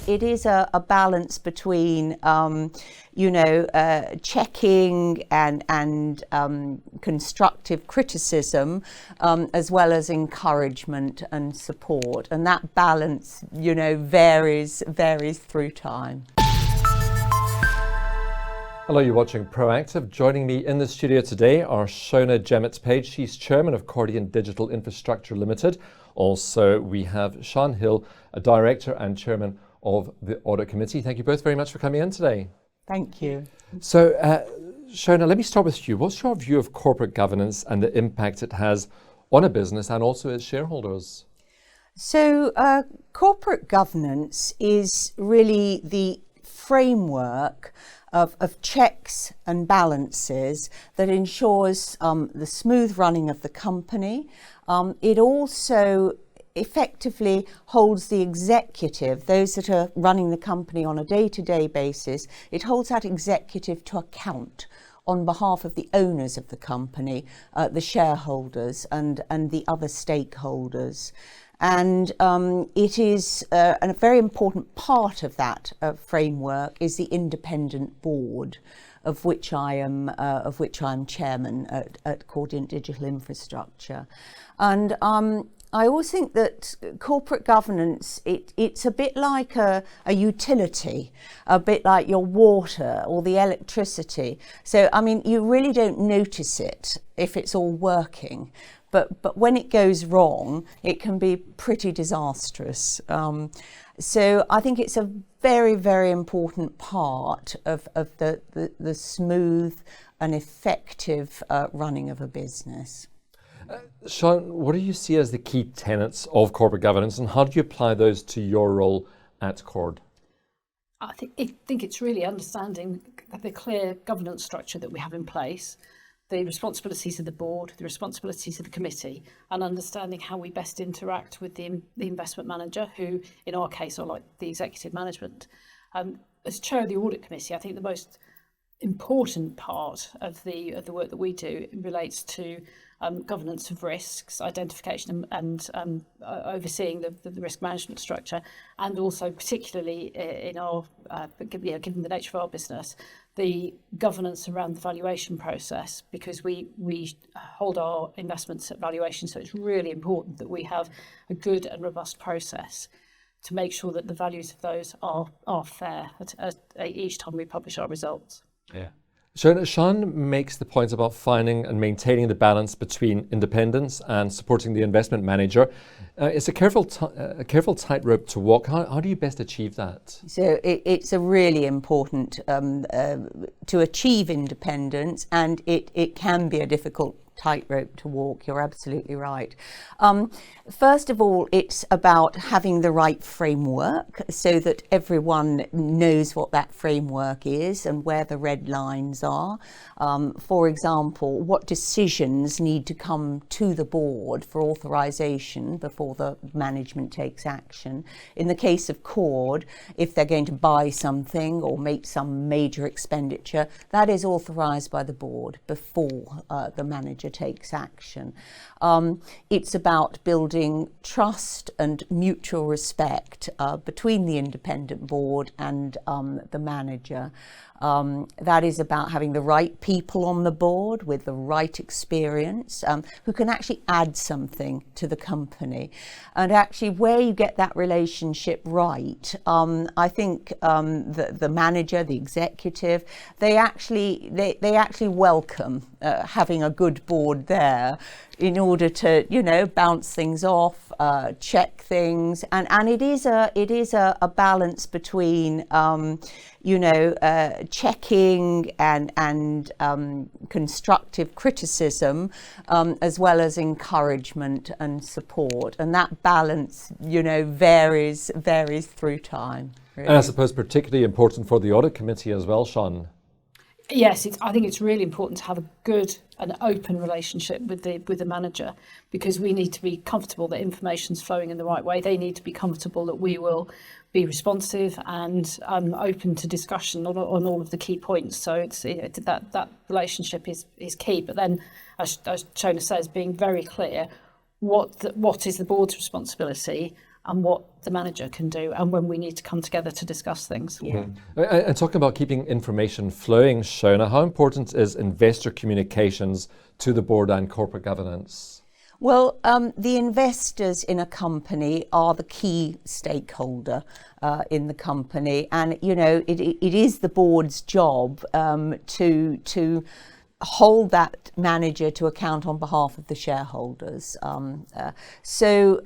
it is a balance between, checking and constructive criticism, as well as encouragement and support. And that balance, varies through time. Hello, you're watching Proactive. Joining me in the studio today are Shona Jemmett-Page. She's chairman of Cordiant Digital Infrastructure Limited. Also, we have Sean Hill, a director and chairman of the Audit Committee. Thank you both very much for coming in today. Thank you. So, Shona, let me start with you. What's your view of corporate governance and the impact it has on a business and also its shareholders? So, corporate governance is really the framework of checks and balances that ensures the smooth running of the company. It also effectively holds the executive, those that are running the company on a day-to-day basis, it holds that executive to account on behalf of the owners of the company, the shareholders and the other stakeholders. And it is a very important part of that framework is the independent board, of which I am chairman at Cordiant Digital Infrastructure. And I always think that corporate governance, it's a bit like a utility, a bit like your water or the electricity. So, I mean, you really don't notice it if it's all working. But when it goes wrong, it can be pretty disastrous. So I think it's a very, very important part of the smooth and effective running of a business. Sean, what do you see as the key tenets of corporate governance and how do you apply those to your role at Cord? I think it's really understanding the clear governance structure that we have in place, the responsibilities of the board, the responsibilities of the committee, and understanding how we best interact with the investment manager, who in our case are like the executive management. As chair of the audit committee, I think the most important part of the work that we do relates to governance of risks, identification and overseeing the risk management structure, and also particularly in our given the nature of our business, the governance around the valuation process, because we hold our investments at valuation. So it's really important that we have a good and robust process to make sure that the values of those are fair at each time we publish our results. Yeah. So Sean makes the point about finding and maintaining the balance between independence and supporting the investment manager. It's a careful tightrope to walk. How do you best achieve that? So it's a really important to achieve independence, and it can be a difficult tightrope to walk. You're absolutely right. First of all, it's about having the right framework so that everyone knows what that framework is and where the red lines are. For example, what decisions need to come to the board for authorization before the management takes action. In the case of Cord, if they're going to buy something or make some major expenditure, that is authorized by the board before the manager takes action. It's about building trust and mutual respect between the independent board and the manager. That is about having the right people on the board with the right experience, who can actually add something to the company. And actually, where you get that relationship right, I think the manager, the executive, they actually welcome having a good board there in order to bounce things off, check things, and it is a balance between checking and constructive criticism, as well as encouragement and support, and that balance varies through time, really. And I suppose particularly important for the audit committee as well, Sean. Yes, I think it's really important to have a good and open relationship with the manager, because we need to be comfortable that information's flowing in the right way. They need to be comfortable that we will be responsive and open to discussion on all of the key points. So it's that relationship is key. But then, as Shona says, being very clear what is the board's responsibility and what the manager can do, and when we need to come together to discuss things. Yeah. And talking about keeping information flowing, Shona, how important is investor communications to the board and corporate governance? Well, the investors in a company are the key stakeholder in the company, and it is the board's job to hold that manager to account on behalf of the shareholders. So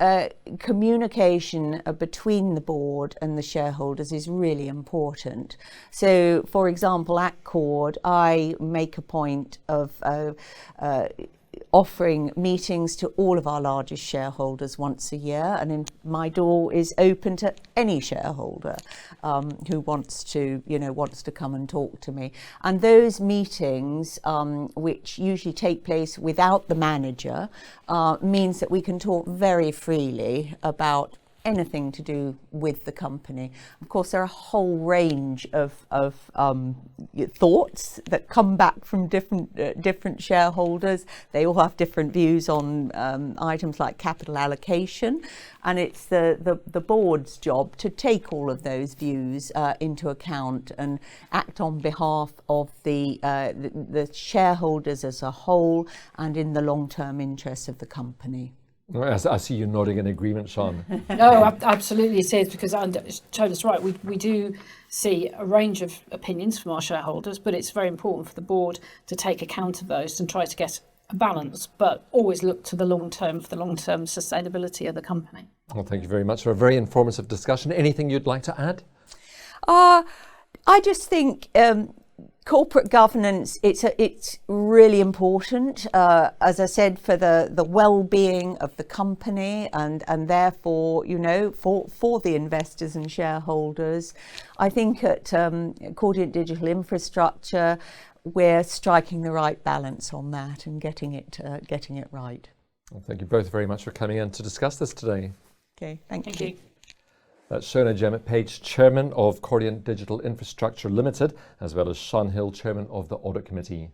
communication between the board and the shareholders is really important. So, for example, at Cord, I make a point of offering meetings to all of our largest shareholders once a year, and my door is open to any shareholder who wants to come and talk to me. And those meetings, which usually take place without the manager, means that we can talk very freely about anything to do with the company. Of course, there are a whole range of thoughts that come back from different shareholders. They all have different views on items like capital allocation, and it's the board's job to take all of those views into account and act on behalf of the shareholders as a whole and in the long-term interests of the company. I see you nodding in agreement, Sean. No, absolutely it is, because Shona's right. We do see a range of opinions from our shareholders, but it's very important for the board to take account of those and try to get a balance, but always look to the long term for the long-term sustainability of the company. Well, thank you very much for a very informative discussion. Anything you'd like to add? I just think corporate governance, it's really important, as I said, for the well-being of the company and therefore, for the investors and shareholders. I think at Cordiant Digital Infrastructure, we're striking the right balance on that and getting it right. Well, thank you both very much for coming in to discuss this today. Okay, thank you. That's Shona Jemmett-Page, Chairman of Cordiant Digital Infrastructure Limited, as well as Sean Hill, Chairman of the Audit Committee.